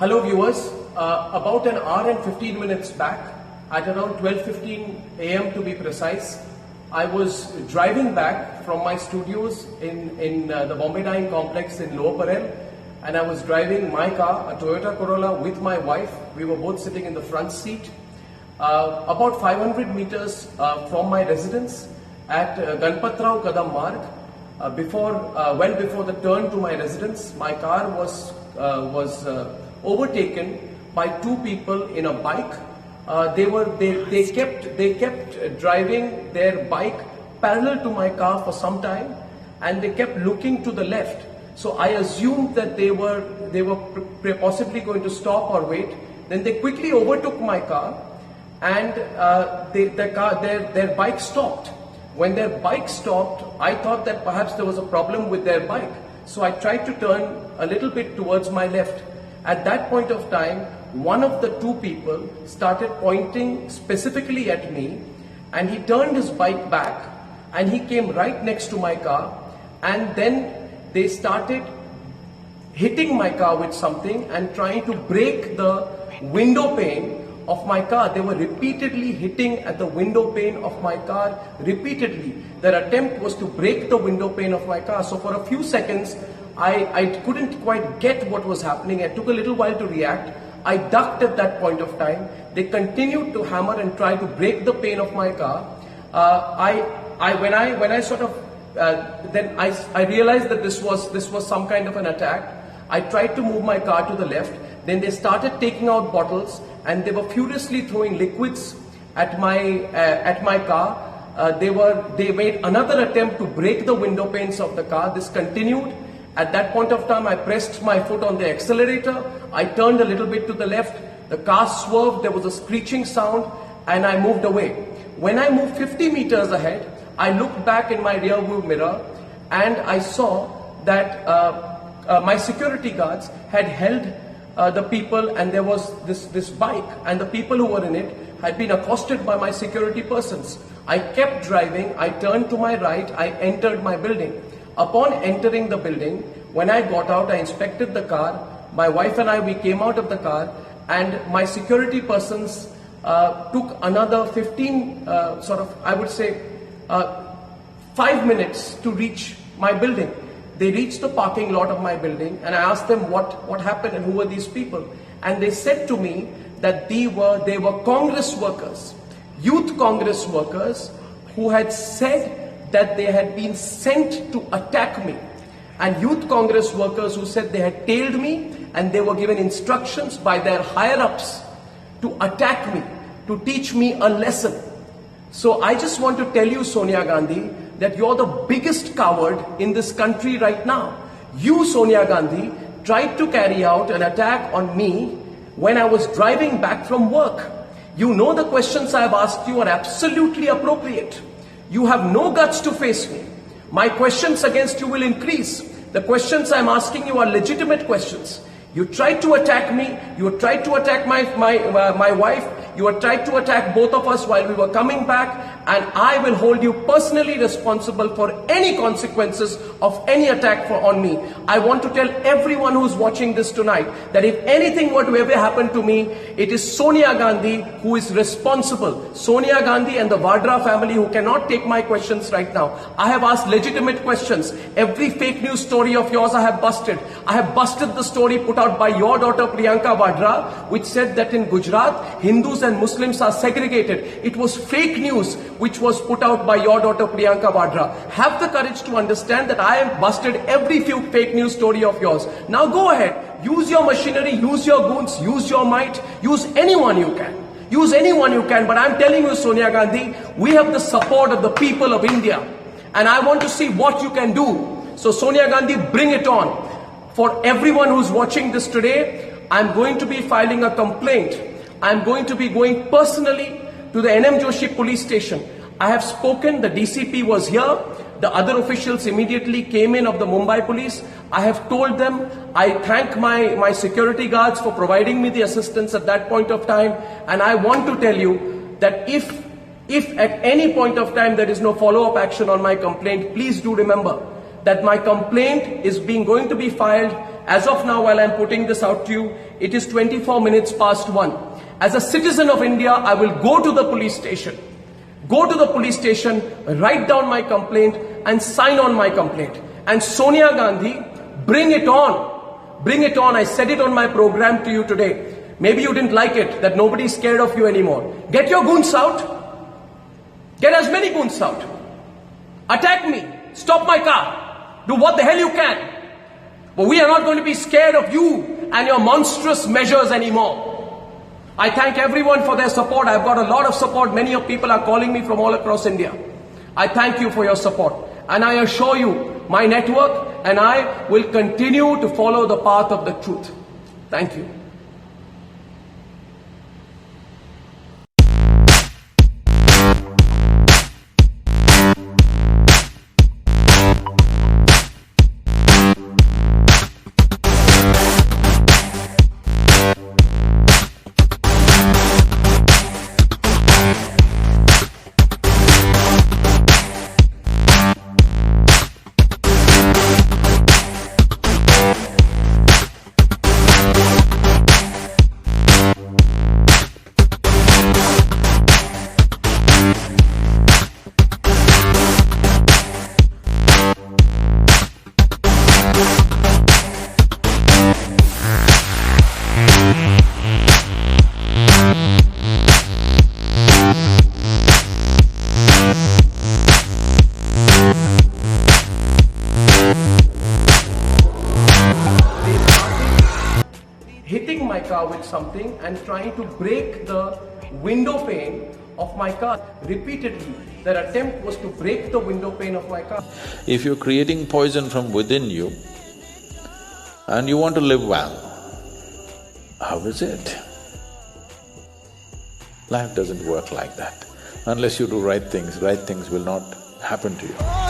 Hello viewers, about an hour and 15 minutes back, at around 12:15 a.m. to be precise, I was driving back from my studios in the Bombay Dyeing Complex in Lower Parel, and I was driving my car, a Toyota Corolla, with my wife. We were both sitting in the front seat. About 500 meters from my residence at Ganpatrao Kadam Marg, well before the turn to my residence, my car was overtaken by two people in a bike. They kept driving their bike parallel to my car for some time, and they kept looking to the left. So I assumed that they were possibly going to stop or wait. Then they quickly overtook my car, and their bike stopped. When their bike stopped, I thought that perhaps there was a problem with their bike. So I tried to turn a little bit towards my left. At that point of time, one of the two people started pointing specifically at me, and he turned his bike back and he came right next to my car, and then they started hitting my car with something and trying to break the window pane of my car. They were repeatedly hitting at the window pane of my car, repeatedly. Their attempt was to break the window pane of my car. So for a few seconds, I couldn't quite get what was happening. It took a little while to react. I ducked at that point of time. They continued to hammer and try to break the pane of my car. When I realized that this was some kind of an attack. I tried to move my car to the left. Then they started taking out bottles, and they were furiously throwing liquids at my car. They made another attempt to break the window panes of the car. This continued. At that point of time, I pressed my foot on the accelerator. I turned a little bit to the left. The car swerved. There was a screeching sound, and I moved away. When I moved 50 meters ahead, I looked back in my rear view mirror, and I saw that my security guards had held the people, and there was this bike, and the people who were in it had been accosted by my security persons. I kept driving. I turned to my right. I entered my building. Upon entering the building, when I got out, I inspected the car. My wife and we came out of the car, and my security persons took another 5 minutes to reach my building. They reached the parking lot of my building, and I asked them what happened and who were these people. And they said to me that they were Congress workers, youth Congress workers, who had said that they had been sent to attack me, and youth Congress workers who said they had tailed me, and they were given instructions by their higher-ups to attack me, to teach me a lesson. So I just want to tell you, Sonia Gandhi, that you're the biggest coward in this country right now. You, Sonia Gandhi, tried to carry out an attack on me when I was driving back from work. You know the questions I've asked you are absolutely appropriate. You have no guts to face me. My questions against you will increase. The questions I'm asking you are legitimate questions. You tried to attack me. You tried to attack my wife. You had tried to attack both of us while we were coming back, and I will hold you personally responsible for any consequences of any attack on me. I want to tell everyone who's watching this tonight that if anything were to ever happen to me, it is Sonia Gandhi who is responsible. Sonia Gandhi and the Vadra family, who cannot take my questions right now. I have asked legitimate questions. Every fake news story of yours I have busted. I have busted the story put out by your daughter Priyanka Vadra, which said that in Gujarat, Hindus and Muslims are segregated. It was fake news which was put out by your daughter Priyanka Vadra. Have the courage to understand that I have busted every fake news story of yours. Now go ahead, use your machinery, use your goons, use your might, use anyone you can. Use anyone you can, but I'm telling you, Sonia Gandhi, we have the support of the people of India, and I want to see what you can do. So Sonia Gandhi, bring it on. For everyone who's watching this today, I'm going to be filing a complaint. I'm going to be going personally to the NM Joshi police station. I have spoken, the DCP was here, the other officials immediately came in of the Mumbai police. I have told them, I thank my security guards for providing me the assistance at that point of time, and I want to tell you that if at any point of time there is no follow-up action on my complaint, please do remember that my complaint is going to be filed as of now while I'm putting this out to you. It is 24 minutes past 1. As a citizen of India, I will go to the police station. Go to the police station, write down my complaint and sign on my complaint. And Sonia Gandhi, bring it on. Bring it on. I said it on my program to you today. Maybe you didn't like it, that nobody's scared of you anymore. Get your goons out. Get as many goons out. Attack me. Stop my car. Do what the hell you can. But we are not going to be scared of you and your monstrous measures anymore. I thank everyone for their support. I've got a lot of support. Many of people are calling me from all across India. I thank you for your support. And I assure you, my network and I will continue to follow the path of the truth. Thank you. Hitting my car with something and trying to break the window pane of my car. Repeatedly, their attempt was to break the window pane of my car. If you're creating poison from within you and you want to live well, how is it? Life doesn't work like that. Unless you do right things will not happen to you.